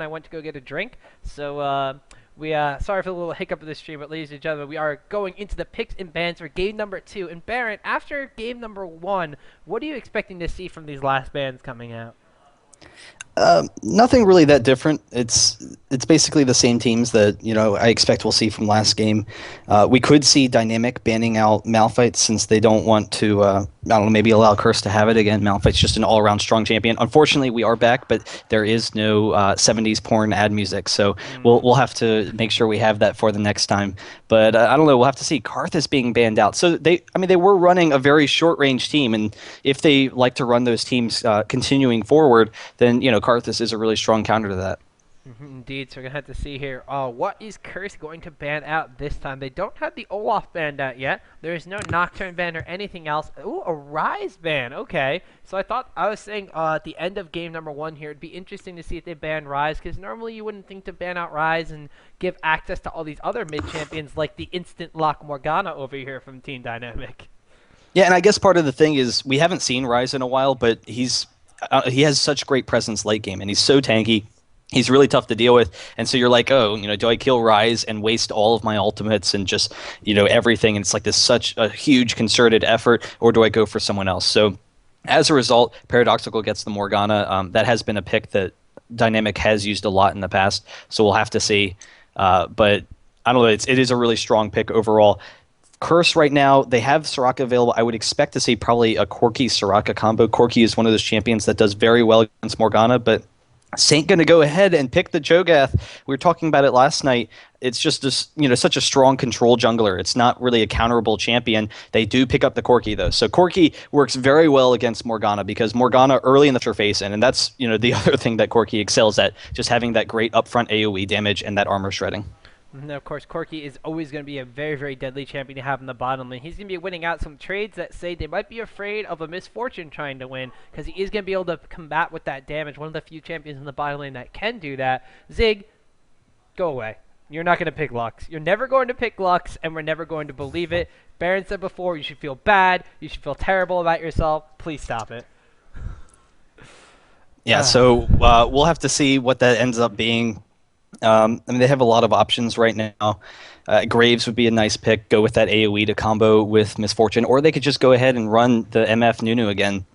I went to go get a drink. So we sorry for the little hiccup of the stream, but ladies and gentlemen, we are going into the picks and bans for game number 2. And Baron, after game number 1, what are you expecting to see from these last bans coming out? Nothing really that different. It's basically the same teams that I expect we'll see from last game. We could see Dynamic banning out Malphite since they don't want to. I don't know, maybe allow Curse to have it again. Malphite's just an all-around strong champion. Unfortunately, we are back, but there is no 70s porn ad music, so we'll have to make sure we have that for the next time. But I don't know. We'll have to see. Karth is being banned out. So they were running a very short-range team, and if they like to run those teams continuing forward, then Karthus is a really strong counter to that. Indeed, so we're going to have to see here. What is Curse going to ban out this time? They don't have the Olaf banned out yet. There is no Nocturne ban or anything else. Ooh, a Rise ban. Okay. So I was saying at the end of game number 1 here, it'd be interesting to see if they ban Rise, because normally you wouldn't think to ban out Rise and give access to all these other mid-champions like the instant lock Morgana over here from Team Dynamic. Yeah, and I guess part of the thing is we haven't seen Rise in a while, but he has such great presence late game, and he's so tanky. He's really tough to deal with, and so you're like, oh, do I kill Rise and waste all of my ultimates and just, everything? And it's like this such a huge concerted effort, or do I go for someone else? So, as a result, Paradoxical gets the Morgana. That has been a pick that Dynamic has used a lot in the past, so we'll have to see. But I don't know, it is a really strong pick overall. Curse right now, they have Soraka available. I would expect to see probably a Corki-Soraka combo. Corki is one of those champions that does very well against Morgana, but Saint going to go ahead and pick the Cho'Gath. We were talking about it last night. It's just this, such a strong control jungler. It's not really a counterable champion. They do pick up the Corki though. So Corki works very well against Morgana because Morgana early in the face in, and that's the other thing that Corki excels at, just having that great upfront AoE damage and that armor shredding. And of course, Corki is always going to be a very, very deadly champion to have in the bottom lane. He's going to be winning out some trades that say they might be afraid of a Misfortune trying to win, because he is going to be able to combat with that damage. One of the few champions in the bottom lane that can do that. Zig, go away. You're not going to pick Lux. You're never going to pick Lux, and we're never going to believe it. Baron said before, you should feel bad. You should feel terrible about yourself. Please stop it. Yeah, so we'll have to see what that ends up being. They have a lot of options right now. Graves would be a nice pick. Go with that AoE to combo with Misfortune, or they could just go ahead and run the MF Nunu again.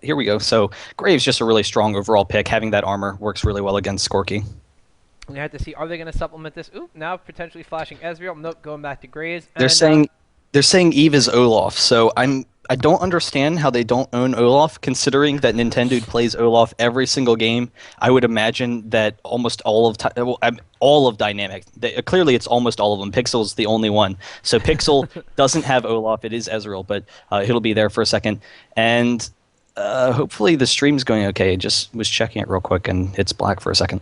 Here we go. So Graves just a really strong overall pick. Having that armor works really well against Skorky. We have to see, are they going to supplement this? Ooh, now potentially flashing Ezreal. Nope, going back to Graves. They're saying Eve is Olaf, so I don't understand how they don't own Olaf, considering that Nintendo plays Olaf every single game. I would imagine that almost all of Dynamic, clearly it's almost all of them. Pixel's the only one. So Pixel doesn't have Olaf. It is Ezreal, but it'll be there for a second. And hopefully the stream's going okay. I just was checking it real quick, and it's black for a second.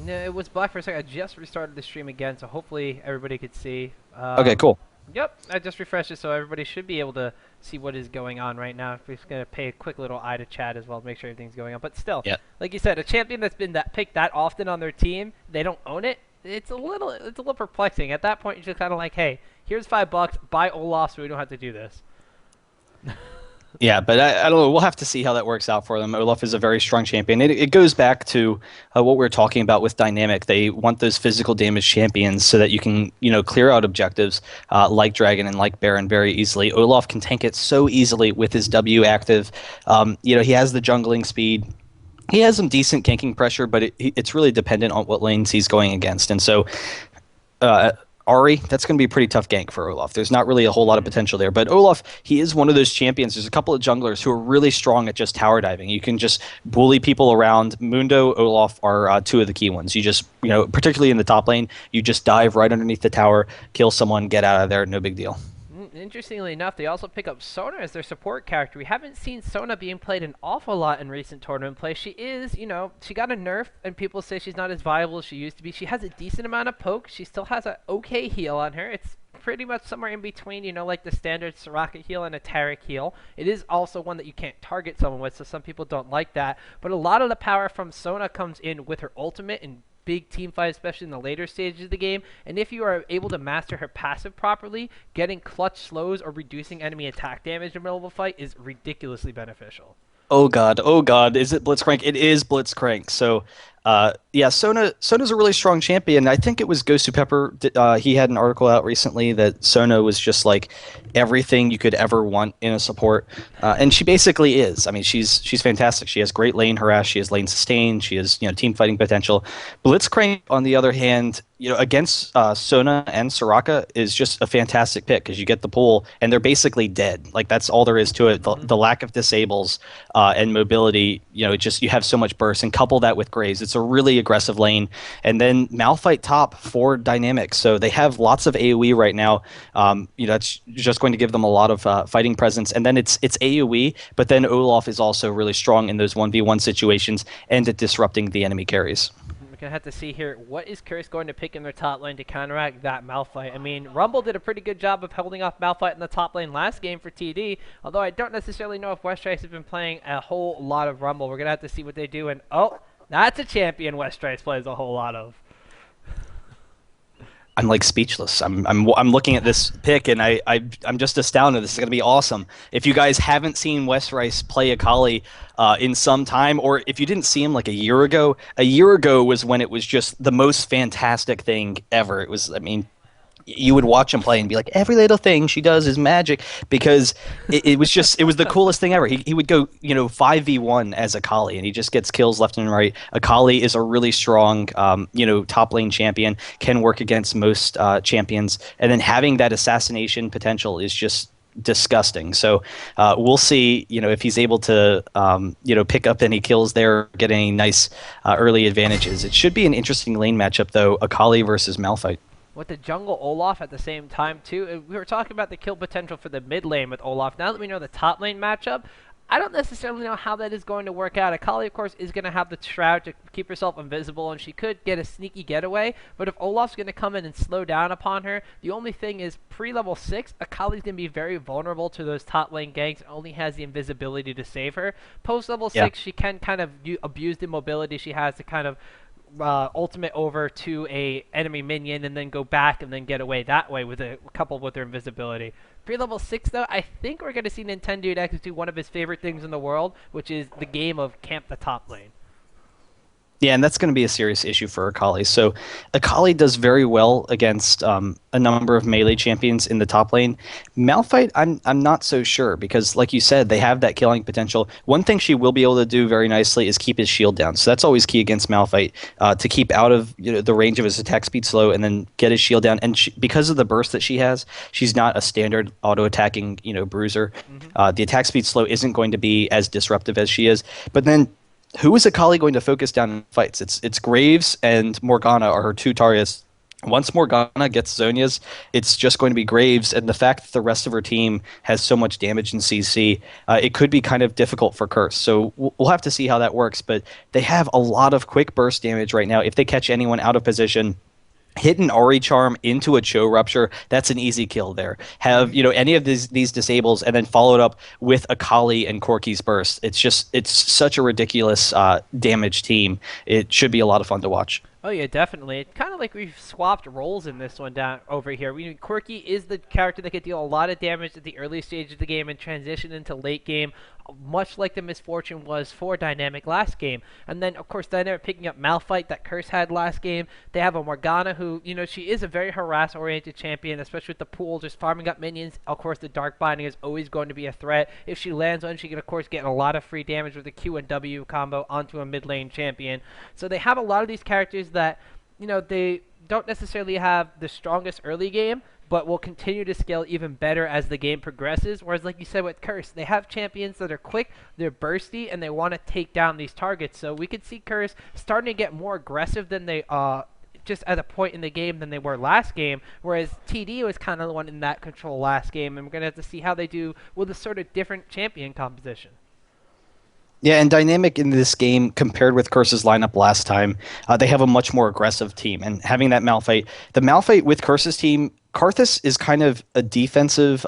No, it was black for a second. I just restarted the stream again, so hopefully everybody could see. Okay, cool. Yep, I just refreshed it, so everybody should be able to see what is going on right now. We're just going to pay a quick little eye to chat as well to make sure everything's going on. But still, like you said, a champion that's been picked that often on their team, they don't own it. It's a little perplexing. At that point, you're just kind of like, hey, here's $5, buy Olaf so we don't have to do this. Yeah, but I don't know. We'll have to see how that works out for them. Olaf is a very strong champion. It goes back to what we were talking about with Dynamic. They want those physical damage champions so that you can, clear out objectives like Dragon and like Baron very easily. Olaf can tank it so easily with his W active. He has the jungling speed. He has some decent ganking pressure, but it's really dependent on what lanes he's going against. And so Ari, that's going to be a pretty tough gank for Olaf. There's not really a whole lot of potential there. But Olaf, he is one of those champions. There's a couple of junglers who are really strong at just tower diving. You can just bully people around. Mundo, Olaf are two of the key ones. You just, particularly in the top lane, you just dive right underneath the tower, kill someone, get out of there, no big deal. Interestingly enough, they also pick up Sona as their support character. We haven't seen Sona being played an awful lot in recent tournament play. She is, she got a nerf, and people say she's not as viable as she used to be. She has a decent amount of poke. She still has an okay heal on her. It's pretty much somewhere in between, like the standard Soraka heal and a Taric heal. It is also one that you can't target someone with, so some people don't like that. But a lot of the power from Sona comes in with her ultimate and big team fight, especially in the later stages of the game. And if you are able to master her passive properly, getting clutch slows or reducing enemy attack damage in the middle of a fight is ridiculously beneficial. Oh god, is it Blitzcrank? It is Blitzcrank. So Yeah, Sona's a really strong champion. I think it was Gosu Pepper. He had an article out recently that Sona was just like everything you could ever want in a support, and she basically is. I mean, she's fantastic. She has great lane harass. She has lane sustain. She has team fighting potential. Blitzcrank, on the other hand, against Sona and Soraka is just a fantastic pick because you get the pull and they're basically dead. Like that's all there is to it. The lack of disables and mobility, you have so much burst and couple that with Graves. It's a really aggressive lane. And then Malphite top for dynamics. So they have lots of AoE right now. That's just going to give them a lot of fighting presence. And then it's AoE, but then Olaf is also really strong in those 1v1 situations and at disrupting the enemy carries. We're going to have to see here, what is Curse going to pick in their top lane to counteract that Malphite? I mean, Rumble did a pretty good job of holding off Malphite in the top lane last game for TD, although I don't necessarily know if Westrice has been playing a whole lot of Rumble. We're going to have to see what they do, and oh, that's a champion Westrice plays a whole lot of. I'm like speechless. I'm looking at this pick and I'm just astounded. This is gonna be awesome. If you guys haven't seen West Rice play Akali in some time, or if you didn't see him like a year ago was when it was just the most fantastic thing ever. It was, I mean, you would watch him play and be like, every little thing she does is magic, because it was the coolest thing ever. He would go 5v1 as Akali and he just gets kills left and right. Akali is a really strong top lane champion, can work against most champions, and then having that assassination potential is just disgusting. So we'll see if he's able to pick up any kills there, get any nice early advantages. It should be an interesting lane matchup though, Akali versus Malphite. With the jungle Olaf at the same time too. We were talking about the kill potential for the mid lane with Olaf. Now that we know the top lane matchup, I don't necessarily know how that is going to work out. Akali, of course, is going to have the Shroud to keep herself invisible, and she could get a sneaky getaway. But if Olaf's going to come in and slow down upon her, the only thing is pre-level 6, Akali's going to be very vulnerable to those top lane ganks and only has the invisibility to save her. Post-level 6, she can kind of abuse the mobility she has to kind of ultimate over to a enemy minion and then go back and then get away that way with coupled with her invisibility. Pre-level 6 though, I think we're going to see Nintendo X do one of his favorite things in the world, which is the game of camp the top lane. Yeah, and that's going to be a serious issue for Akali. So Akali does very well against a number of melee champions in the top lane. Malphite, I'm not so sure, because like you said, they have that killing potential. One thing she will be able to do very nicely is keep his shield down. So that's always key against Malphite, to keep out of the range of his attack speed slow and then get his shield down. And because of the burst that she has, she's not a standard auto-attacking bruiser. The attack speed slow isn't going to be as disruptive as she is. But then who is Akali going to focus down in fights? It's Graves and Morgana are her two targets. Once Morgana gets Zonia's, it's just going to be Graves, and the fact that the rest of her team has so much damage in CC, it could be kind of difficult for Curse. So we'll have to see how that works, but they have a lot of quick burst damage right now. If they catch anyone out of position, hit an Ori charm into a Cho Rupture, that's an easy kill there. Have any of these disables and then followed up with Akali and Corki's burst. It's such a ridiculous damage team. It should be a lot of fun to watch. Oh yeah, definitely. It's kind of like we've swapped roles in this one down over here. Quirky is the character that could deal a lot of damage at the early stage of the game and transition into late game, much like the misfortune was for Dynamic last game. And then, of course, Dynamic picking up Malphite that Curse had last game. They have a Morgana who, she is a very harass-oriented champion, especially with the pool, just farming up minions. Of course, the Dark Binding is always going to be a threat. If she lands on, she can, of course, get a lot of free damage with the Q and W combo onto a mid-lane champion. So they have a lot of these characters that, they don't necessarily have the strongest early game, but will continue to scale even better as the game progresses. Whereas, like you said with Curse, they have champions that are quick, they're bursty, and they want to take down these targets. So we could see Curse starting to get more aggressive than they just at a point in the game than they were last game, whereas TD was kind of the one in that control last game, and we're going to have to see how they do with a sort of different champion composition. Yeah, and Dynamic in this game, compared with Curse's lineup last time, they have a much more aggressive team. And having that Malphite, the Malphite with Curse's team, Karthus is kind of a defensive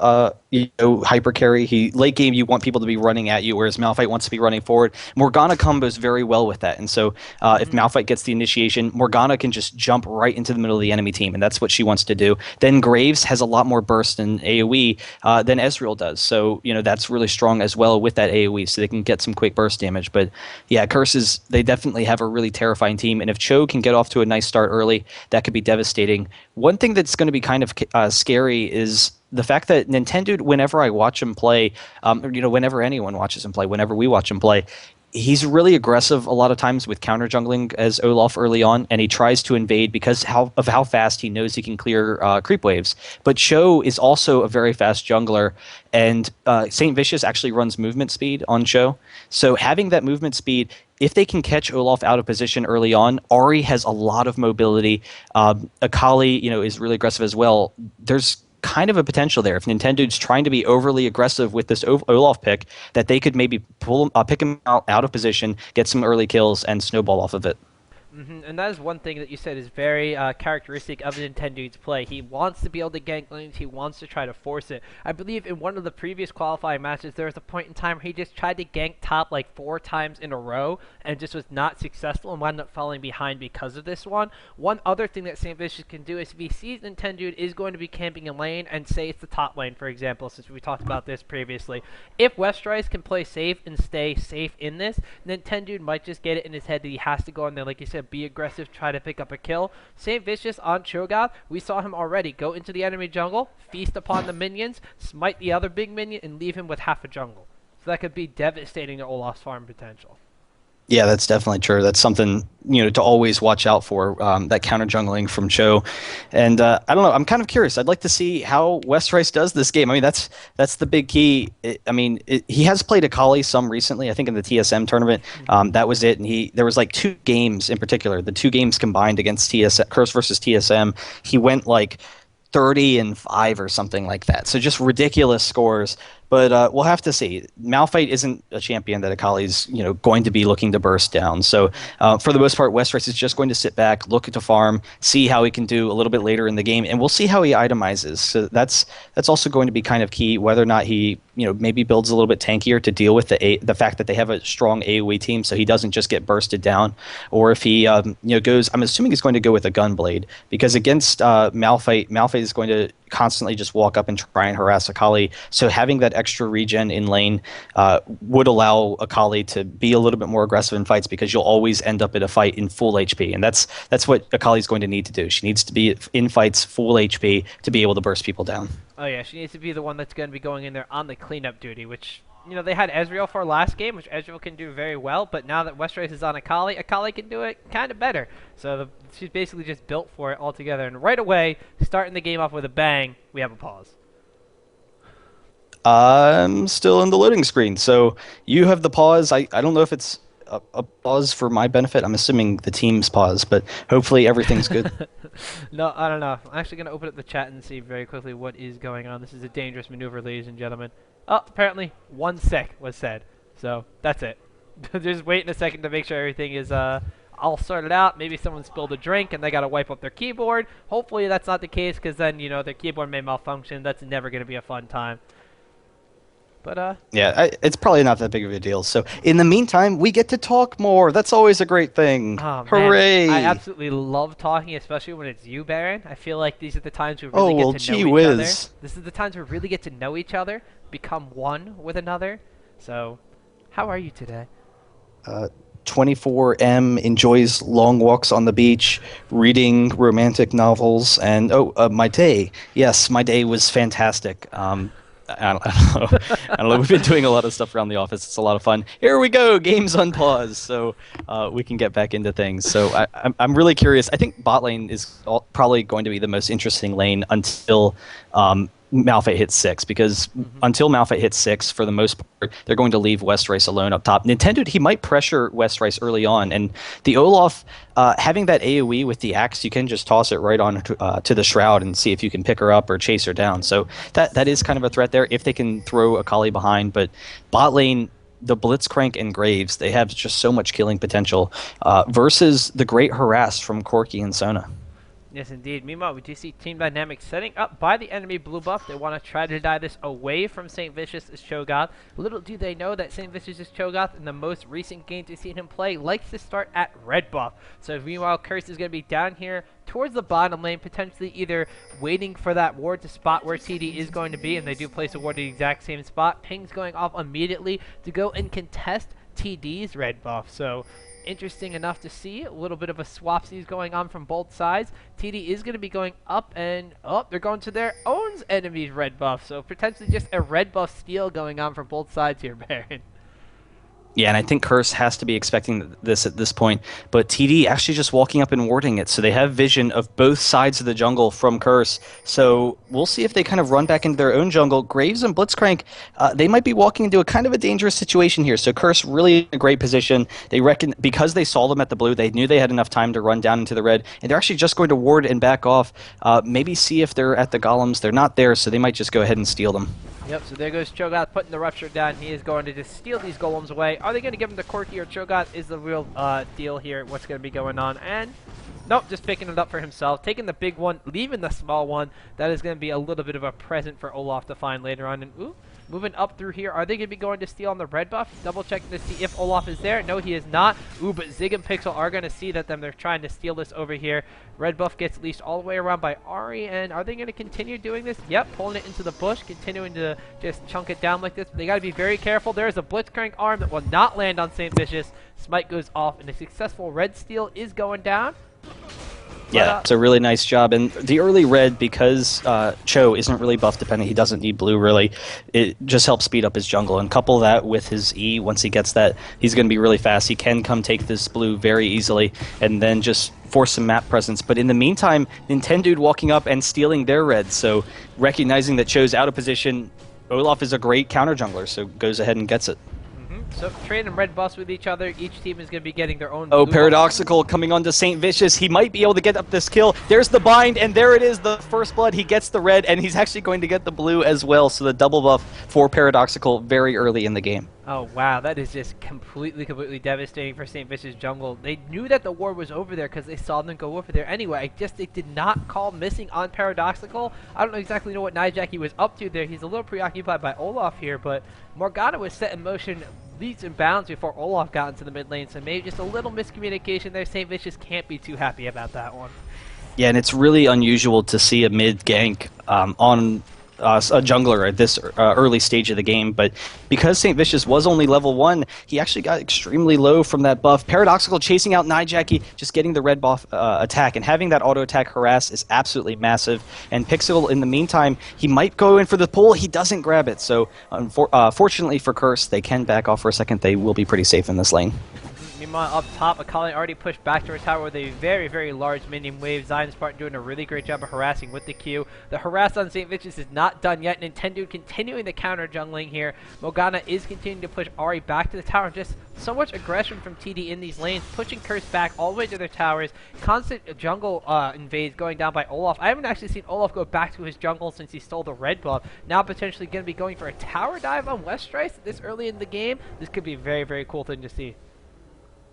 hyper carry. He late game you want people to be running at you, whereas Malphite wants to be running forward. Morgana combos very well with that, and so if Malphite gets the initiation, Morgana can just jump right into the middle of the enemy team, and that's what she wants to do. Then Graves has a lot more burst and AOE than Ezreal does, so that's really strong as well with that AOE, so they can get some quick burst damage. But yeah, Curses, they definitely have a really terrifying team, and if Cho can get off to a nice start early, that could be devastating. One thing that's going to be kind of scary is the fact that Nintendo, whenever I watch him play, whenever anyone watches him play, whenever we watch him play, he's really aggressive a lot of times with counter jungling as Olaf early on, and he tries to invade because of how fast he knows he can clear creep waves. But Cho is also a very fast jungler, and Saint Vicious actually runs movement speed on Cho. So having that movement speed, if they can catch Olaf out of position early on, Ari has a lot of mobility. Akali, is really aggressive as well. There's kind of a potential there if Nintendo's trying to be overly aggressive with this Olaf pick, that they could maybe pick him out of position, get some early kills, and snowball off of it. And that is one thing that you said is very characteristic of Nintendo's play. He wants to be able to gank lanes. He wants to try to force it. I believe in one of the previous qualifying matches, there was a point in time where he just tried to gank top like 4 times in a row and just was not successful and wound up falling behind because of this one. One other thing that St. Vicious can do is if he sees Nintendo is going to be camping in lane, and say it's the top lane, for example, since we talked about this previously. If Westrise can play safe and stay safe in this, Nintendo might just get it in his head that he has to go in there, like you said, be aggressive, try to pick up a kill. St. Vicious on Cho'Gath, we saw him already go into the enemy jungle, feast upon the minions, smite the other big minion, and leave him with half a jungle. So that could be devastating to Olaf's farm potential. Yeah, that's definitely true. That's something to always watch out for, that counter jungling from Cho. And I don't know. I'm kind of curious. I'd like to see how West does this game. I mean, that's the big key. He has played Akali some recently. I think in the TSM tournament, that was it. And there was like 2 games in particular. The 2 games combined against Curse versus TSM. He went like 30-5 or something like that. So just ridiculous scores. But we'll have to see. Malphite isn't a champion that Akali's going to be looking to burst down. So for the most part, Westeros is just going to sit back, look to farm, see how he can do a little bit later in the game, and we'll see how he itemizes. So that's also going to be kind of key, whether or not he maybe builds a little bit tankier to deal with the fact that they have a strong AoE team, so he doesn't just get bursted down, or if he goes. I'm assuming he's going to go with a Gunblade, because against Malphite is going to constantly just walk up and try and harass Akali. So having that extra regen in lane would allow Akali to be a little bit more aggressive in fights, because you'll always end up in a fight in full HP, and that's what Akali's going to need to do. She needs to be in fights full HP to be able to burst people down. Oh yeah, she needs to be the one that's going to be going in there on the cleanup duty, which they had Ezreal for last game, which Ezreal can do very well, but now that Westeros is on Akali can do it kind of better. So she's basically just built for it altogether. And right away, starting the game off with a bang, we have a pause. I'm still in the loading screen, so you have the pause. I don't know if it's a pause for my benefit. I'm assuming the team's pause, but hopefully everything's good. No, I don't know. I'm actually going to open up the chat and see very quickly what is going on. This is a dangerous maneuver, ladies and gentlemen. Oh, apparently 1 sec was said. So that's it. Just waiting a second to make sure everything is all sorted out. Maybe someone spilled a drink and they got to wipe up their keyboard. Hopefully that's not the case, because then, their keyboard may malfunction. That's never going to be a fun time. But yeah, it's probably not that big of a deal. So in the meantime, we get to talk more. That's always a great thing. Oh, hooray! Man, I absolutely love talking, especially when it's you, Baron. I feel like these are the times we really get to know each other. This is the times we really get to know each other, become one with another. So, how are you today? 24M enjoys long walks on the beach, reading romantic novels, and my day. Yes, my day was fantastic. I don't know. I don't know. We've been doing a lot of stuff around the office. It's a lot of fun. Here we go. Games on pause, so we can get back into things. So I'm really curious. I think bot lane is probably going to be the most interesting lane until Malphite hits 6, because until Malphite hits 6, for the most part, they're going to leave Westeros alone up top. Nintendo, he might pressure Westeros early on, and the Olaf, having that AoE with the axe, you can just toss it right on to the Shroud and see if you can pick her up or chase her down. So that is kind of a threat there if they can throw Akali behind. But bot lane, the Blitzcrank and Graves, they have just so much killing potential versus the great harass from Corki and Sona. Yes, indeed. Meanwhile, we do see Team Dynamics setting up by the enemy blue buff. They want to try to die this away from St. Vicious' Cho'Gath. Little do they know that St. Vicious' Cho'Gath, in the most recent games we've seen him play, likes to start at red buff. So meanwhile, Curse is going to be down here towards the bottom lane, potentially either waiting for that ward to spot where TD is going to be, and they do place a ward at the exact same spot. Ping's going off immediately to go and contest TD's red buff. So interesting enough to see. A little bit of a swapsies going on from both sides. TD is going to be going up, and they're going to their own enemy's red buff. So potentially just a red buff steal going on from both sides here, Baron. Yeah, and I think Curse has to be expecting this at this point, but TD actually just walking up and warding it, so they have vision of both sides of the jungle from Curse. So we'll see if they kind of run back into their own jungle. Graves and Blitzcrank, they might be walking into a kind of a dangerous situation here. So Curse really in a great position. They reckon because they saw them at the blue, they knew they had enough time to run down into the red, and they're actually just going to ward and back off. Maybe see if they're at the golems. They're not there, so they might just go ahead and steal them. Yep, so there goes Cho'Gath putting the Rupture down. He is going to just steal these golems away. Are they going to give him the Corki, or Cho'Gath is the real deal here? What's going to be going on? And nope, just picking it up for himself. Taking the big one, leaving the small one. That is going to be a little bit of a present for Olaf to find later on. And ooh, moving up through here. Are they going to be going to steal on the red buff? Double checking to see if Olaf is there. No, he is not. Ooh, but Zig and Pixel are going to see that they're trying to steal this over here. Red buff gets leashed all the way around by Ari, and are they going to continue doing this? Yep, pulling it into the bush, continuing to just chunk it down like this. But they got to be very careful. There's a Blitzcrank arm that will not land on St. Vicious. Smite goes off, and a successful red steal is going down. Yeah, it's a really nice job. And the early red, because Cho isn't really buff dependent, he doesn't need blue really, it just helps speed up his jungle. And couple that with his E, once he gets that, he's going to be really fast. He can come take this blue very easily and then just force some map presence. But in the meantime, Nintendo walking up and stealing their red. So recognizing that Cho's out of position, Olaf is a great counter jungler, so goes ahead and gets it. So trading red buffs with each other. Each team is going to be getting their own. Oh, Paradoxical coming onto St. Vicious. He might be able to get up this kill. There's the bind, and there it is, the first blood. He gets the red, and he's actually going to get the blue as well. So the double buff for Paradoxical very early in the game. Oh, wow. That is just completely devastating for St. Vicious jungle. They knew that the ward was over there because they saw them go over there anyway. They did not call missing on Paradoxical. I don't exactly know what Nijaki was up to there. He's a little preoccupied by Olaf here, but Morgana was set in motion leaps and bounds before Olaf got into the mid lane, so maybe just a little miscommunication there. St. Vicious can't be too happy about that one. Yeah, and it's really unusual to see a mid gank on a jungler at this early stage of the game, but because St. Vicious was only level 1, he actually got extremely low from that buff. Paradoxical chasing out Nijaki, just getting the red buff attack, and having that auto attack harass is absolutely massive. And Pixel, in the meantime, he might go in for the pull, he doesn't grab it, so fortunately for Curse, they can back off for a second. They will be pretty safe in this lane. Meanwhile, up top, Akali already pushed back to her tower with a very large minion wave. Zion's part doing a really great job of harassing with the Q. The harass on St. Vicious is not done yet. Nintendo continuing the counter jungling here. Morgana is continuing to push Ari back to the tower. Just so much aggression from TD in these lanes, pushing Curse back all the way to their towers. Constant jungle invades going down by Olaf. I haven't actually seen Olaf go back to his jungle since he stole the red buff. Now potentially going to be going for a tower dive on Weststrice this early in the game. This could be a very cool thing to see.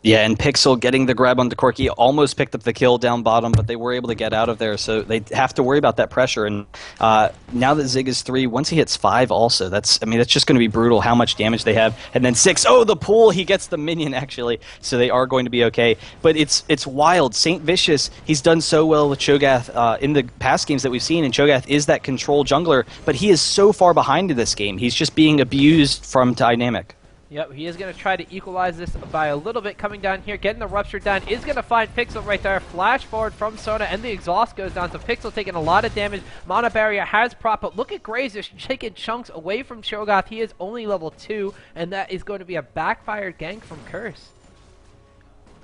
Yeah, and Pixel getting the grab on the Corki almost picked up the kill down bottom, but they were able to get out of there, so they have to worry about that pressure. And now that Zig is 3, once he hits 5 also, that's just going to be brutal how much damage they have. And then 6, oh, the pull, he gets the minion actually, so they are going to be okay. But it's wild. St. Vicious, he's done so well with Cho'Gath in the past games that we've seen, and Cho'Gath is that control jungler, but he is so far behind in this game. He's just being abused from Dynamic. Yep, he is going to try to equalize this by a little bit coming down here. Getting the Rupture down is going to find Pixel right there. Flash forward from Sona, and the exhaust goes down. So Pixel taking a lot of damage. Mana Barrier has prop, but look at Graves just taking chunks away from Cho'Gath. He is only level 2, and that is going to be a backfired gank from Curse.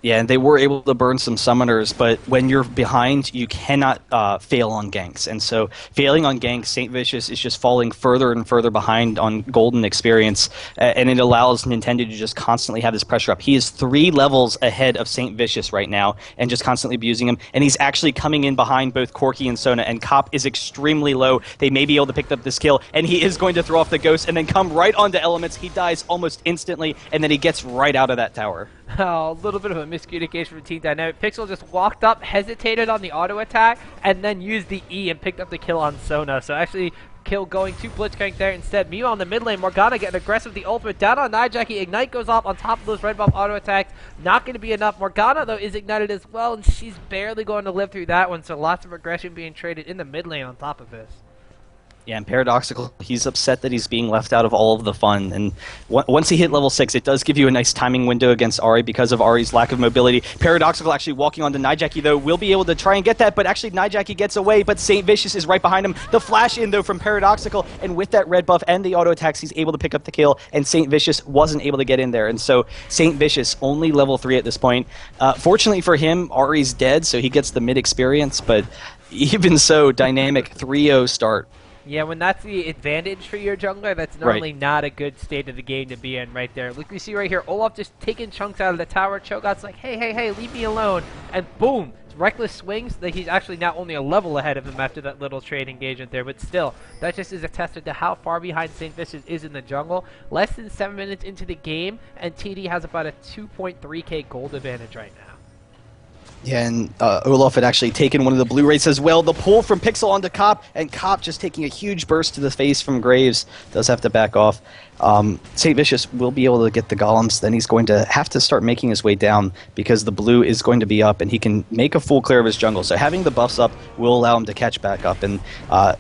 Yeah, and they were able to burn some summoners, but when you're behind, you cannot fail on ganks. And so failing on ganks, St. Vicious is just falling further and further behind on golden experience, and it allows Nintendo to just constantly have this pressure up. He is 3 levels ahead of St. Vicious right now, and just constantly abusing him, and he's actually coming in behind both Corki and Sona, and Cop is extremely low. They may be able to pick up this kill, and he is going to throw off the Ghost, and then come right onto Elements. He dies almost instantly, and then he gets right out of that tower. Oh, a little bit of a miscommunication from Team Dynamic. Pixel just walked up, hesitated on the auto attack, and then used the E and picked up the kill on Sona. So actually, kill going to Blitzcrank there instead. Meanwhile, in the mid lane, Morgana getting aggressive with the ultimate down on Nijaki. Ignite goes off on top of those red buff auto attacks. Not going to be enough. Morgana, though, is ignited as well, and she's barely going to live through that one. So lots of aggression being traded in the mid lane on top of this. Yeah, and Paradoxical, he's upset that he's being left out of all of the fun. And once he hit level 6, it does give you a nice timing window against Ahri because of Ahri's lack of mobility. Paradoxical actually walking onto Nijaki, though, will be able to try and get that, but actually Nijaki gets away, but Saint Vicious is right behind him. The flash in, though, from Paradoxical, and with that red buff and the auto attacks, he's able to pick up the kill, and Saint Vicious wasn't able to get in there. And so Saint Vicious, only level 3 at this point. Fortunately for him, Ahri's dead, so he gets the mid experience, but even so, Dynamic 3-0 start. Yeah, when that's the advantage for your jungler, that's normally not a good state of the game to be in right there. Look, we see right here, Olaf just taking chunks out of the tower. Cho'Gath's like, hey, leave me alone. And boom, reckless swings. That he's actually now only a level ahead of him after that little trade engagement there. But still, that just is a testament to how far behind St. Vicious is in the jungle. Less than 7 minutes into the game, and TD has about a 2.3k gold advantage right now. Yeah, and Olaf had actually taken one of the blue rates as well. The pull from Pixel onto Cop, and Cop just taking a huge burst to the face from Graves. Does have to back off. St. Vicious will be able to get the golems. Then he's going to have to start making his way down because the blue is going to be up, and he can make a full clear of his jungle. So having the buffs up will allow him to catch back up, and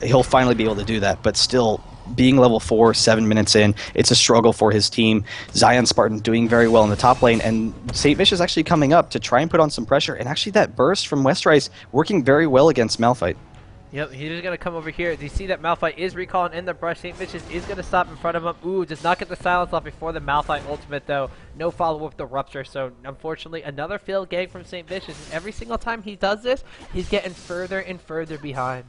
he'll finally be able to do that. But still, being level 4, 7 minutes in, it's a struggle for his team. Zion Spartan doing very well in the top lane, and St. Vicious actually coming up to try and put on some pressure, and actually that burst from Westrice working very well against Malphite. Yep, he's just going to come over here. Do you see that Malphite is recalling in the brush? St. Vicious is going to stop in front of him. Ooh, does not get the silence off before the Malphite ultimate, though. No follow with the Rupture, so unfortunately, another failed gang from St. Vicious. And every single time he does this, he's getting further and further behind.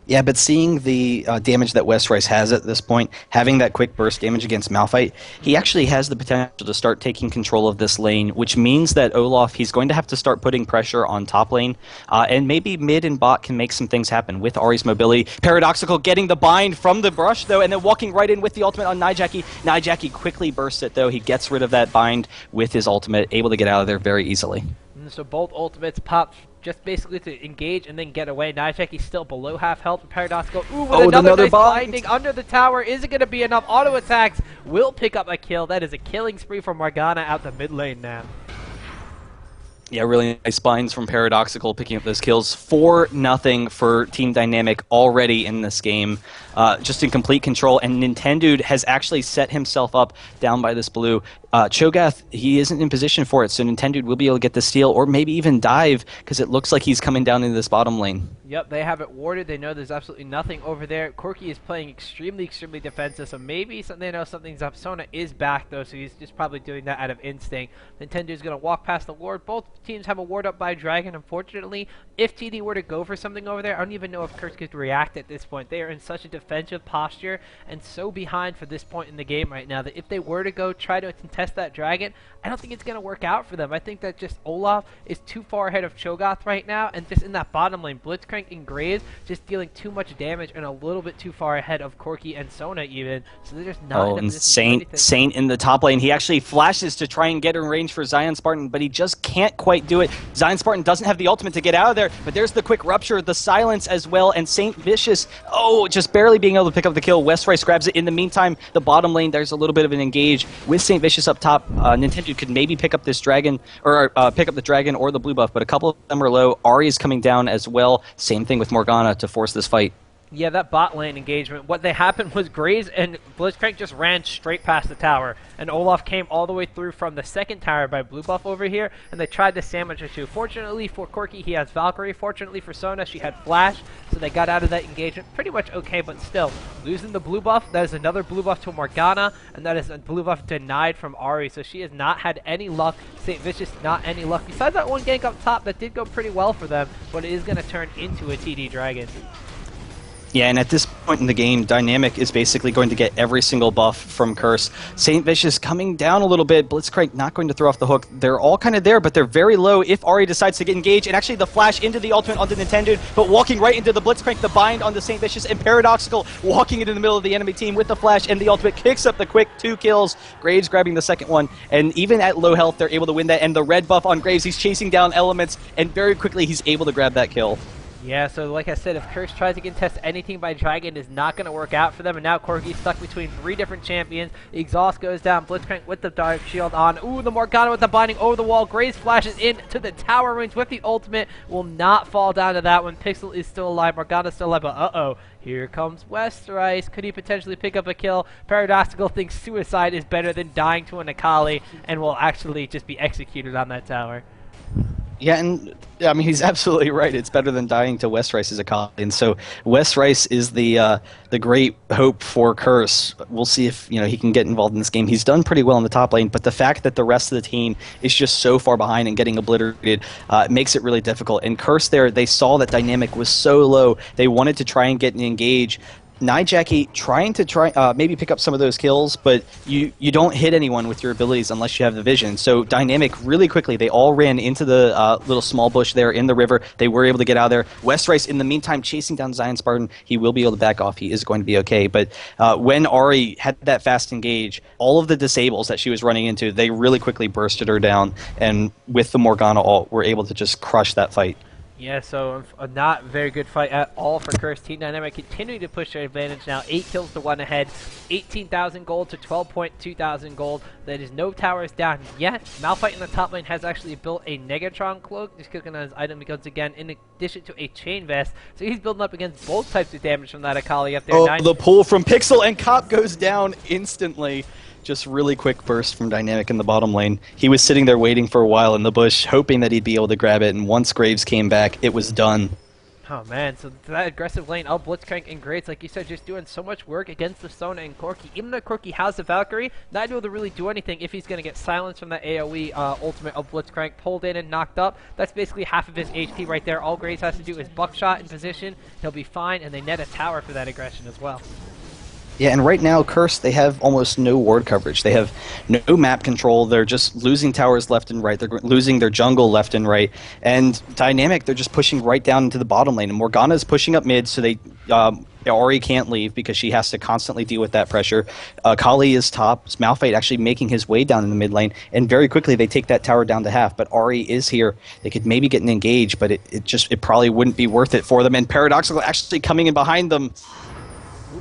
Yeah, but seeing the damage that Westrice has at this point, having that quick burst damage against Malphite, he actually has the potential to start taking control of this lane, which means that Olaf, he's going to have to start putting pressure on top lane, and maybe mid and bot can make some things happen with Ahri's mobility. Paradoxical getting the bind from the brush, though, and then walking right in with the ultimate on Nijaki. Nijaki quickly bursts it, though. He gets rid of that bind with his ultimate, able to get out of there very easily. So both ultimates pop just basically to engage and then get away. Nijaki's still below half health. Paradoxical. Ooh, with another nice binding under the tower. Is it going to be enough? Auto attacks will pick up a kill. That is a killing spree for Morgana out the mid lane now. Yeah, really nice binds from Paradoxical picking up those kills. 4-0 for Team Dynamic already in this game. Just in complete control, and Nintendo has actually set himself up down by this blue. Cho'Gath, he isn't in position for it, so Nintendo will be able to get the steal, or maybe even dive, because it looks like he's coming down into this bottom lane. Yep, they have it warded. They know there's absolutely nothing over there. Corki is playing extremely defensive, so maybe they know something's up. Sona is back, though, so he's just probably doing that out of instinct. Nintendo's going to walk past the ward. Both teams have a ward up by Dragon, unfortunately. If TD were to go for something over there, I don't even know if Kurtz could react at this point. They are in such a defensive posture and so behind for this point in the game right now that if they were to go try to contest that Dragon, I don't think it's going to work out for them. I think that just Olaf is too far ahead of Cho'Gath right now, and just in that bottom lane, Blitzcrank and Graves just dealing too much damage and a little bit too far ahead of Corki and Sona even, so they're just not in a position to do Saint in the top lane. He actually flashes to try and get in range for Zion Spartan, but he just can't quite do it. Zion Spartan doesn't have the ultimate to get out of there, but there's the quick rupture, the silence as well, and Saint Vicious, just barely being able to pick up the kill. Westrice grabs it. In the meantime, the bottom lane, there's a little bit of an engage with Saint Vicious up top. Nintendo could maybe pick up this dragon, or pick up the dragon or the blue buff, but a couple of them are low. Ahri is coming down as well. Same thing with Morgana to force this fight. Yeah, that bot lane engagement, what they happened was Graves and Blitzcrank just ran straight past the tower, and Olaf came all the way through from the second tower by blue buff over here, and they tried to sandwich the two. Fortunately for Corki, he has Valkyrie. Fortunately for Sona, she had Flash, so they got out of that engagement pretty much okay, but still, losing the blue buff, that is another blue buff to Morgana, and that is a blue buff denied from Ahri, so she has not had any luck. St. Vicious, not any luck. Besides that one gank up top, that did go pretty well for them, but it is going to turn into a TD Dragon. Yeah, and at this point in the game, Dynamic is basically going to get every single buff from Curse. St. Vicious coming down a little bit. Blitzcrank not going to throw off the hook. They're all kind of there, but they're very low if Ari decides to get engaged. And actually the flash into the ultimate onto Nintendo, but walking right into the Blitzcrank, the bind onto St. Vicious, and Paradoxical walking into the middle of the enemy team with the flash and the ultimate kicks up the quick 2 kills. Graves grabbing the second one, and even at low health, they're able to win that. And the red buff on Graves, he's chasing down Elements, and very quickly he's able to grab that kill. Yeah, so like I said, if Curse tries to contest anything by Dragon, it is not going to work out for them. And now Corki's stuck between 3 different champions. Exhaust goes down. Blitzcrank with the Dark Shield on. Ooh, the Morgana with the binding over the wall. Graves flashes into the tower range with the ultimate. Will not fall down to that one. Pixel is still alive. Morgana's still alive, but uh-oh. Here comes Westerice. Could he potentially pick up a kill? Paradoxical thinks suicide is better than dying to an Akali and will actually just be executed on that tower. Yeah, and I mean he's absolutely right. It's better than dying to Westerice's Akali, and so Westerice is the great hope for Curse. We'll see if he can get involved in this game. He's done pretty well in the top lane, but the fact that the rest of the team is just so far behind and getting obliterated makes it really difficult. And Curse there, they saw that Dynamic was so low, they wanted to try and get an engage. Nijaki trying to maybe pick up some of those kills, but you don't hit anyone with your abilities unless you have the vision. So Dynamic really quickly, they all ran into the little small bush there in the river. They were able to get out of there. Westerice in the meantime chasing down Zion Spartan. He will be able to back off. He is going to be okay. But when Ari had that fast engage, all of the disables that she was running into, they really quickly bursted her down, and with the Morgana ult, were able to just crush that fight. Yeah, so a not very good fight at all for Curse. Team Dynamic continuing to push their advantage now. 8 kills to 1 ahead. 18,000 gold to 12.2 thousand gold. There is no towers down yet. Malphite in the top lane has actually built a Negatron cloak. Just clicking on his item because, again, in addition to a chain vest. So he's building up against both types of damage from that Akali up there. Oh, the pull from Pixel, and Cop goes down instantly. Just really quick burst from Dynamic in the bottom lane. He was sitting there waiting for a while in the bush, hoping that he'd be able to grab it, and once Graves came back, it was done. Oh man, so that aggressive lane of Blitzcrank and Graves, like you said, just doing so much work against the Sona and Corki. Even though Corki has the Valkyrie, not able to really do anything if he's going to get silenced from that AoE ultimate of Blitzcrank, pulled in and knocked up. That's basically half of his HP right there. All Graves has to do is buckshot in position. He'll be fine, and they net a tower for that aggression as well. Yeah, and right now, Curse, they have almost no ward coverage. They have no map control. They're just losing towers left and right. They're losing their jungle left and right. And Dynamic, they're just pushing right down into the bottom lane. And Morgana's pushing up mid, so they Ori can't leave because she has to constantly deal with that pressure. Kali is top. Malphite actually making his way down in the mid lane. And very quickly, they take that tower down to half. But Ari is here. They could maybe get an engage, but it probably wouldn't be worth it for them. And Paradoxical actually coming in behind them.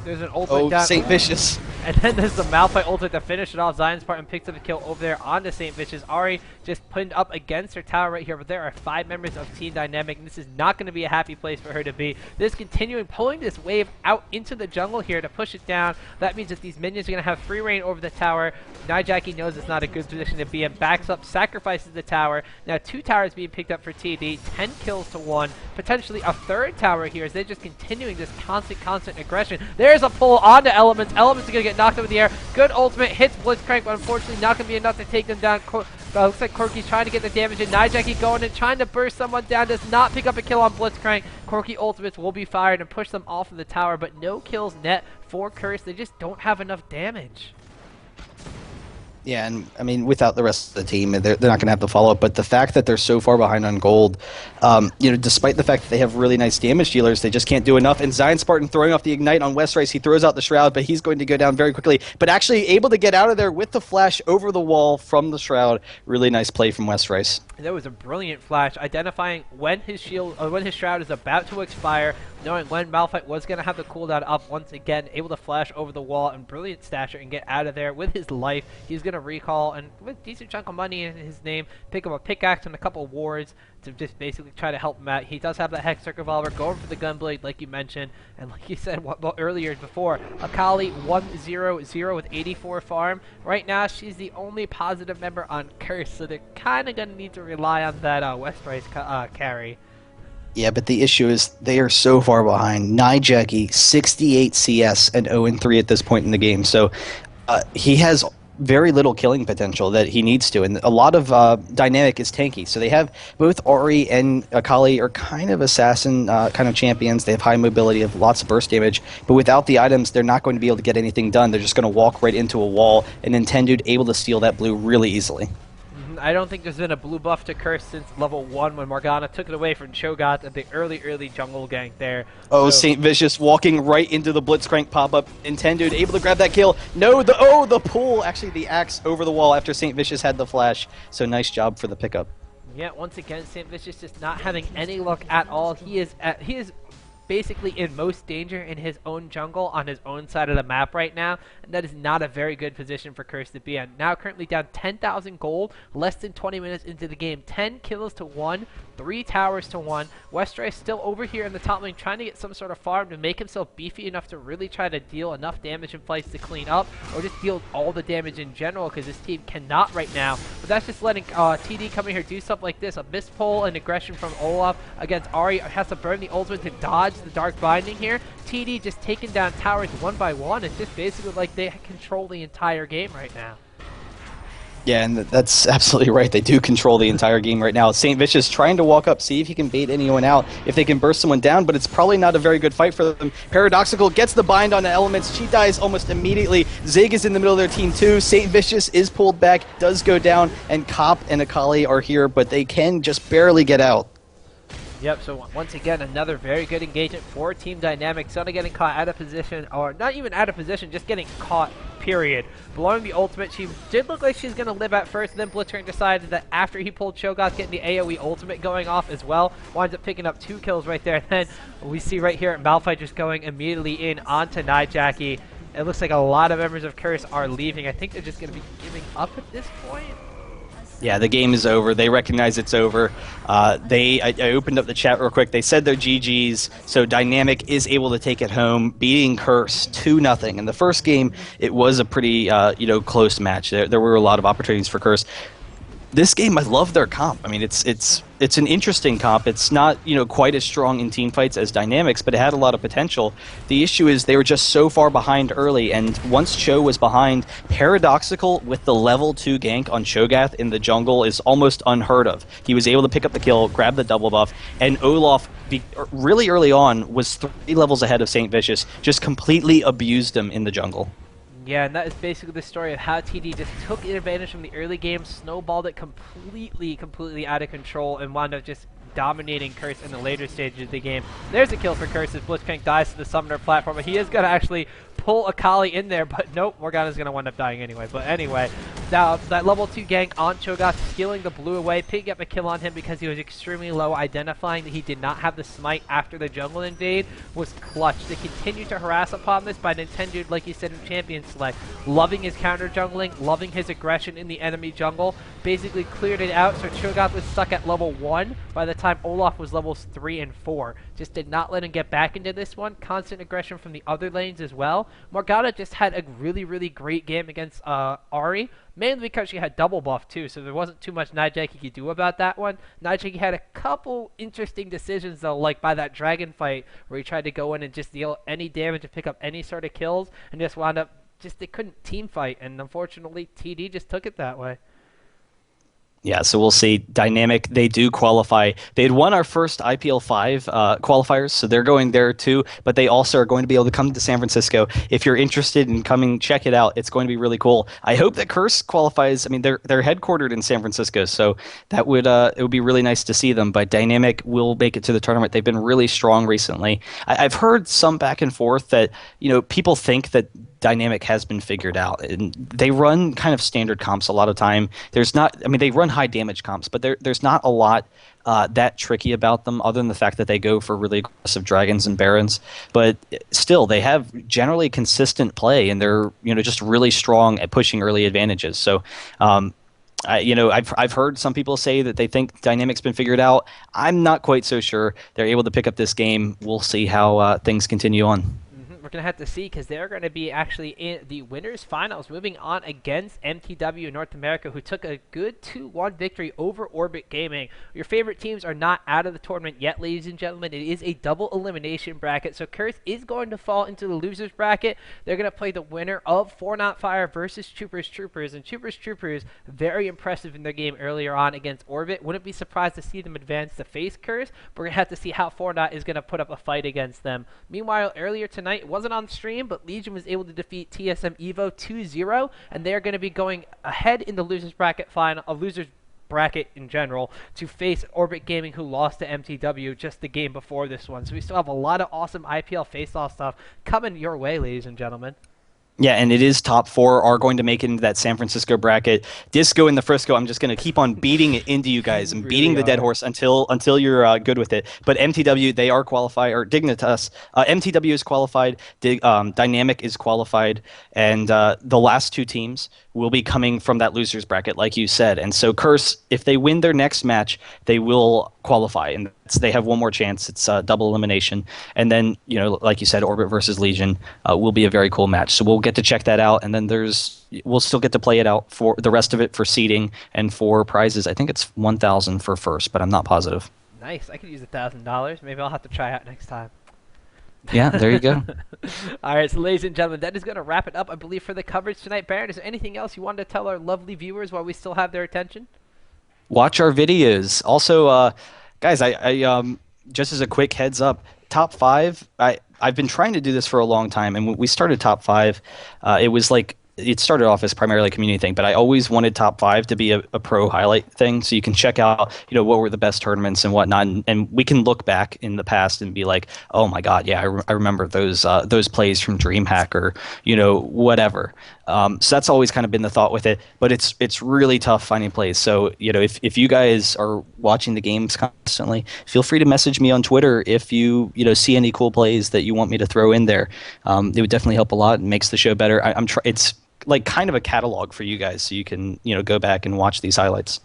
There's an ultimate down. St. Vicious. And then there's the Malphite ultimate to finish it off. Zion Spartan picks up a kill over there onto St. Vicious. Ari just pinned up against her tower right here, but there are 5 members of Team Dynamic, and this is not going to be a happy place for her to be. This continuing, pulling this wave out into the jungle here to push it down. That means that these minions are going to have free reign over the tower. Nijaki knows it's not a good position to be in, backs up, sacrifices the tower. Now 2 towers being picked up for TD, 10 kills to 1, potentially a 3rd tower here as they're just continuing this constant aggression. There's a pull onto Elements. Elements are going to get knocked over the air. Good ultimate hits Blitzcrank, but unfortunately not going to be enough to take them down. Looks like Corki's trying to get the damage in. Nijaki going and trying to burst someone down. Does not pick up a kill on Blitzcrank. Corki ultimates will be fired and push them off of the tower, but no kills net for Curse. They just don't have enough damage. Yeah, and I mean, without the rest of the team, they're not going to have the follow-up. But the fact that they're so far behind on gold, despite the fact that they have really nice damage dealers, they just can't do enough. And Zion Spartan throwing off the Ignite on Westerice, he throws out the Shroud, but he's going to go down very quickly. But actually able to get out of there with the flash over the wall from the Shroud. Really nice play from Westerice. That was a brilliant flash, identifying when his Shroud is about to expire, knowing when Malphite was going to have the cooldown up once again, able to flash over the wall and brilliant stasher and get out of there with his life. He's going to recall, and with a decent chunk of money in his name, pick up a pickaxe and a couple wards to just basically try to help him out. He does have that Hextech Revolver, going for the Gunblade like you mentioned, and like you said earlier before, Akali 1-0-0 with 84 farm. Right now, she's the only positive member on Curse, so they're kind of going to need to rely on that Westerice carry. Yeah, but the issue is they are so far behind. Nijaki, 68 CS and 0-3 at this point in the game. So he has very little killing potential that he needs to, and a lot of dynamic is tanky. So they have both Ori and Akali are kind of assassin kind of champions. They have high mobility, have lots of burst damage, but without the items, they're not going to be able to get anything done. They're just going to walk right into a wall, and Nintendude able to steal that blue really easily. I don't think there's been a blue buff to Curse since level 1 when Morgana took it away from Cho'Gath at the early jungle gank there. Oh, So, Saint Vicious walking right into the Blitzcrank pop-up. Nintendude able to grab that kill. No, the pull. Actually, the axe over the wall after Saint Vicious had the flash. So nice job for the pickup. yeah, once again, St. Vicious just not having any luck at all. He is basically in most danger in his own jungle on his own side of the map right now, and that is not a very good position for Curse to be in. Now currently down 10,000 gold, less than 20 minutes into the game, 10 kills to 1, 3 towers to 1. Westray still over here in the top lane trying to get some sort of farm to make himself beefy enough to really try to deal enough damage in fights to clean up, or just deal all the damage in general, because this team cannot right now. But that's just letting TD come in here do stuff like this, a mispull and aggression from Olaf against Ahri, has to burn the ultimate to dodge the Dark Binding here. TD just taking down towers one by one. It's just basically like they control the entire game right now. Yeah, and that's absolutely right. They do control the entire game right now. St. Vicious trying to walk up, see if he can bait anyone out, if they can burst someone down, but it's probably not a very good fight for them. Paradoxical gets the bind on the elements. She dies almost immediately. Zig is in the middle of their team too. St. Vicious is pulled back, does go down, and Kopp and Akali are here, but they can just barely get out. Yep, so once again, another very good engagement for Team Dynamic. Sona getting caught out of position, or not even out of position, just getting caught, period. Blowing the ultimate, she did look like she's going to live at first, and then Blitzcrank decided that after he pulled Cho'Gath, getting the AoE ultimate going off as well, winds up picking up 2 kills right there. And then we see right here Malphite just going immediately in onto Nijaki. It looks like a lot of members of Curse are leaving. I think they're just going to be giving up at this point. Yeah, the game is over. They recognize it's over. I opened up the chat real quick. They said they're GGs, so Dynamic is able to take it home, beating Curse 2-0. In the first game, it was a pretty close match. There were a lot of opportunities for Curse. This game, I love their comp. I mean, it's an interesting comp. It's not quite as strong in team fights as Dynamics, but it had a lot of potential. The issue is they were just so far behind early, and once Cho was behind, Paradoxical with the level 2 gank on Cho'Gath in the jungle is almost unheard of. He was able to pick up the kill, grab the double buff, and Olaf really early on was 3 levels ahead of Saint Vicious, just completely abused him in the jungle. Yeah, and that is basically the story of how TD just took advantage from the early game, snowballed it completely out of control, and wound up just dominating Curse in the later stages of the game. There's a kill for Curse as Blitzcrank dies to the summoner platform, but he is going to actually pull Akali in there, but nope, Morgana's going to wind up dying anyway. But anyway, now that level 2 gank on Cho'Gath, stealing the blue away, picking up a kill on him because he was extremely low, identifying that he did not have the smite after the jungle invade was clutch. They continue to harass upon this by Nintendude, like he said in Champion Select, loving his counter jungling, loving his aggression in the enemy jungle, basically cleared it out, so Cho'Gath was stuck at level 1 by the time Olaf was levels 3 and 4. Just did not let him get back into this one. Constant aggression from the other lanes as well. Morgana just had a really great game against Ahri, mainly because she had double buff too, so there wasn't too much Nijaki could do about that one. Nijaki had a couple interesting decisions though, like by that dragon fight where he tried to go in and just deal any damage and pick up any sort of kills, and just wound up they couldn't team fight, and unfortunately TD just took it that way. Yeah, so we'll see. Dynamic, they do qualify. They had won our first IPL 5 qualifiers, so they're going there too, but they also are going to be able to come to San Francisco. If you're interested in coming, check it out. It's going to be really cool. I hope that Curse qualifies. I mean, they're headquartered in San Francisco, so that would it would be really nice to see them, but Dynamic will make it to the tournament. They've been really strong recently. I've heard some back and forth that, people think that Dynamic has been figured out, and they run kind of standard comps a lot of time. They run high damage comps, but there's not a lot that tricky about them, other than the fact that they go for really aggressive dragons and barons. But still, they have generally consistent play, and they're just really strong at pushing early advantages. So I've heard some people say that they think Dynamic's been figured out. I'm not quite so sure. They're able to pick up this game. We'll see how things continue on. we're going to have to see, because they're going to be actually in the winners finals, moving on against MTW North America, who took a good 2-1 victory over Orbit Gaming. Your favorite teams are not out of the tournament yet, ladies and gentlemen. It is a double elimination bracket, so Curse is going to fall into the losers bracket. They're going to play the winner of Four Not Fire versus Troopers Troopers, and Troopers Troopers, very impressive in their game earlier on against Orbit. Wouldn't be surprised to see them advance to face Curse. We're going to have to see how Four Not is going to put up a fight against them. Meanwhile, earlier tonight, it wasn't on stream, but Legion was able to defeat TSM Evo 2-0, and they're going to be going ahead in the losers bracket final, losers bracket in general, to face Orbit Gaming, who lost to MTW just the game before this one. So we still have a lot of awesome IPL Face Off stuff coming your way, ladies and gentlemen. Yeah, and it is top 4 are going to make it into that San Francisco bracket. Disco and the Frisco, I'm just going to keep on beating it into you guys and beating the dead horse until you're good with it. But MTW, they are qualified, or Dignitas. MTW is qualified, Dynamic is qualified, and the last 2 teams will be coming from that losers bracket, like you said. And so Curse, if they win their next match, they will qualify, and they have one more chance. It's double elimination, and then like you said, Orbit versus Legion will be a very cool match. So we'll get to check that out, and then we'll still get to play it out for the rest of it for seeding and for prizes. I think it's 1,000 for first, but I'm not positive. Nice. I could use $1,000. Maybe I'll have to try out next time. Yeah, there you go. All right, so ladies and gentlemen, that is going to wrap it up, I believe, for the coverage tonight. Baron, is there anything else you wanted to tell our lovely viewers while we still have their attention? Watch our videos. Also, guys, I just as a quick heads up, top 5. I've been trying to do this for a long time, and when we started top 5, it was like it started off as primarily a community thing, but I always wanted top 5 to be a pro highlight thing, so you can check out what were the best tournaments and whatnot, and we can look back in the past and be like, oh my god, yeah, I remember those plays from DreamHack or whatever. So that's always kind of been the thought with it, but it's really tough finding plays. So if you guys are watching the games constantly, feel free to message me on Twitter if you see any cool plays that you want me to throw in there. It would definitely help a lot and makes the show better. It's like kind of a catalog for you guys, so you can go back and watch these highlights.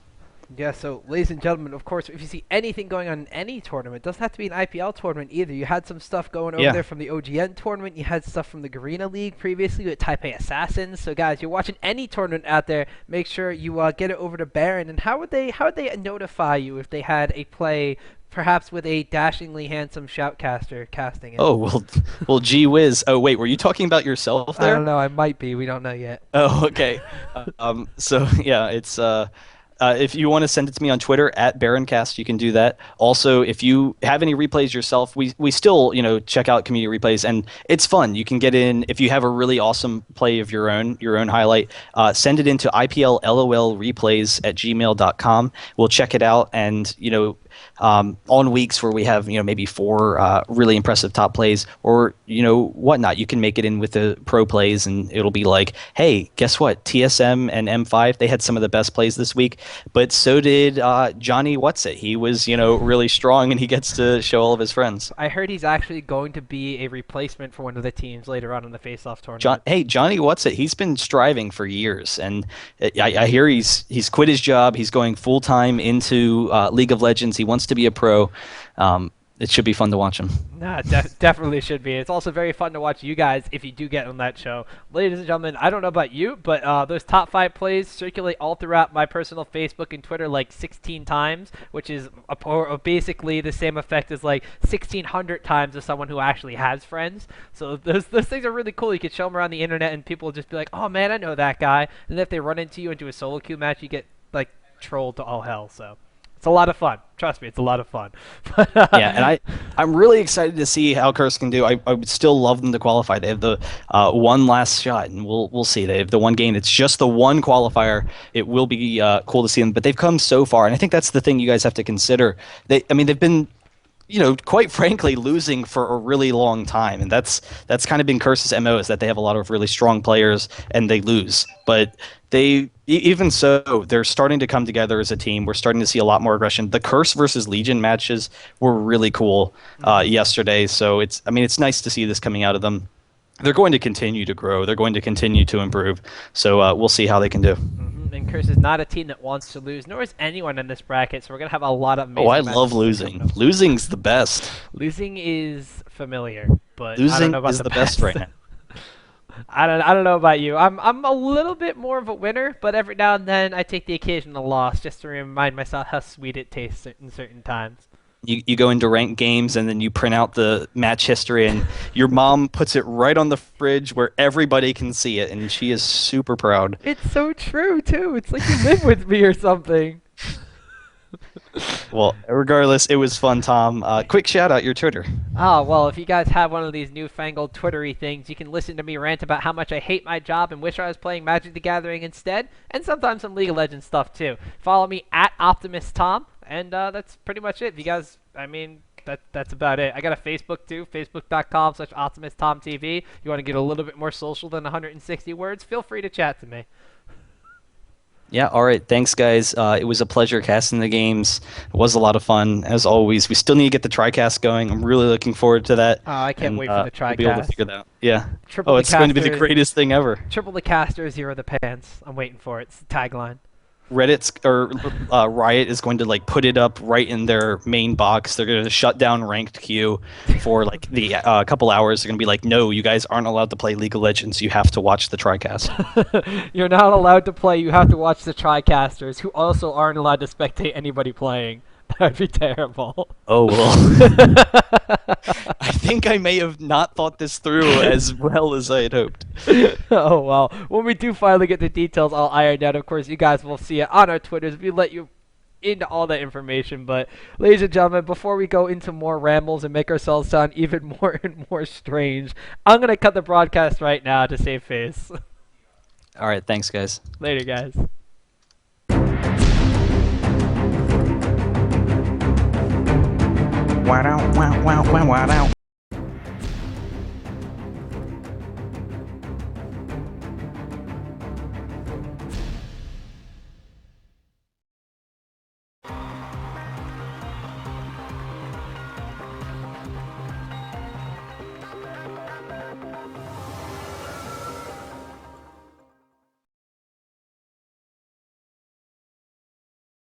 Yeah, so ladies and gentlemen, of course, if you see anything going on in any tournament, it doesn't have to be an IPL tournament either. You had some stuff going over there from the OGN tournament. You had stuff from the Garena League previously with Taipei Assassins. So guys, you're watching any tournament out there, make sure you get it over to Baron. And how would they notify you if they had a play, perhaps with a dashingly handsome shoutcaster casting it? Oh, well, gee whiz. Oh, wait, were you talking about yourself there? I don't know. I might be. We don't know yet. Oh, okay. So, yeah, it's... if you want to send it to me on Twitter at Baroncast, you can do that. Also, if you have any replays yourself, we still check out community replays, and it's fun. You can get in if you have a really awesome play of your own highlight. Send it into iplolreplays@gmail.com. We'll check it out, and on weeks where we have maybe 4 really impressive top plays or whatnot, you can make it in with the pro plays, and it'll be like, hey, guess what, TSM and M5, they had some of the best plays this week, but so did Johnny Whatsit. He was really strong, and he gets to show all of his friends. I heard he's actually going to be a replacement for one of the teams later on in the Face Off tournament. Johnny Whatsit, he's been striving for years, and I hear he's quit his job. He's going full time into League of Legends. He wants to be a pro. It should be fun to watch him. Nah, definitely should be. It's also very fun to watch you guys if you do get on that show. Ladies and gentlemen, I don't know about you, but those top 5 plays circulate all throughout my personal Facebook and Twitter like 16 times, which is basically the same effect as like 1,600 times of someone who actually has friends. So those things are really cool. You can show them around the internet, and people will just be like, oh man, I know that guy. And if they run into you into a solo queue match, you get like trolled to all hell. So it's a lot of fun. Trust me, it's a lot of fun. Yeah, and I'm really excited to see how Curse can do. I would still love them to qualify. They have the one last shot, and we'll see. They have the one game. It's just the one qualifier. It will be cool to see them, but they've come so far, and I think that's the thing you guys have to consider. They've been quite frankly, losing for a really long time, and that's kind of been Curse's MO, is that they have a lot of really strong players and they lose. But even so, they're starting to come together as a team. We're starting to see a lot more aggression. The Curse versus Legion matches were really cool yesterday, so it's nice to see this coming out of them. They're going to continue to grow. They're going to continue to improve. So we'll see how they can do. And Curse is not a team that wants to lose, nor is anyone in this bracket, so we're going to have a lot of amazing I love losing. Losing's the best. Losing is familiar, but I don't Losing know about is the the best right now. I don't know about you. I'm a little bit more of a winner, but every now and then I take the occasional loss just to remind myself how sweet it tastes in certain times. You go into ranked games and then you print out the match history and your mom puts it right on the fridge where everybody can see it and she is super proud. It's so true too. It's like you live with me or something. Well, regardless, it was fun, Tom. Quick shout out your Twitter. Oh, well, if you guys have one of these newfangled Twittery things, you can listen to me rant about how much I hate my job and wish I was playing Magic the Gathering instead, and sometimes some League of Legends stuff too. Follow me at Optimus Tom, and that's pretty much it. If you guys, I mean, that's about it. I got a Facebook too, facebook.com/OptimusTomTV. You want to get a little bit more social than 160 words? Feel free to chat to me. Yeah, all right. Thanks, guys. It was a pleasure casting the games. It was a lot of fun, as always. We still need to get the TriCast going. I'm really looking forward to that. Oh, I can't And wait for the we'll be able to TriCast. figure that out. Yeah. Triple Oh, the it's going to be the casters. greatest thing ever. Triple the caster, zero the pants. I'm waiting for it. It's the tagline. Reddit's or Riot is going to like put it up right in their main box. They're going to shut down ranked queue for like the couple hours. They're going to be like, no, you guys aren't allowed to play League of Legends. You have to watch the TriCast. You're not allowed to play. You have to watch the TriCasters, who also aren't allowed to spectate anybody playing. That'd be terrible. Oh well. I think I may have not thought this through as well as I had hoped. Oh, well. When we do finally get the details all ironed out, of course, you guys will see it on our Twitters. We let you into all that information. But, ladies and gentlemen, before we go into more rambles and make ourselves sound even more and more strange, I'm going to cut the broadcast right now to save face. All right, thanks, guys. Later, guys. Wow, wow, wow, wow, wow, wow.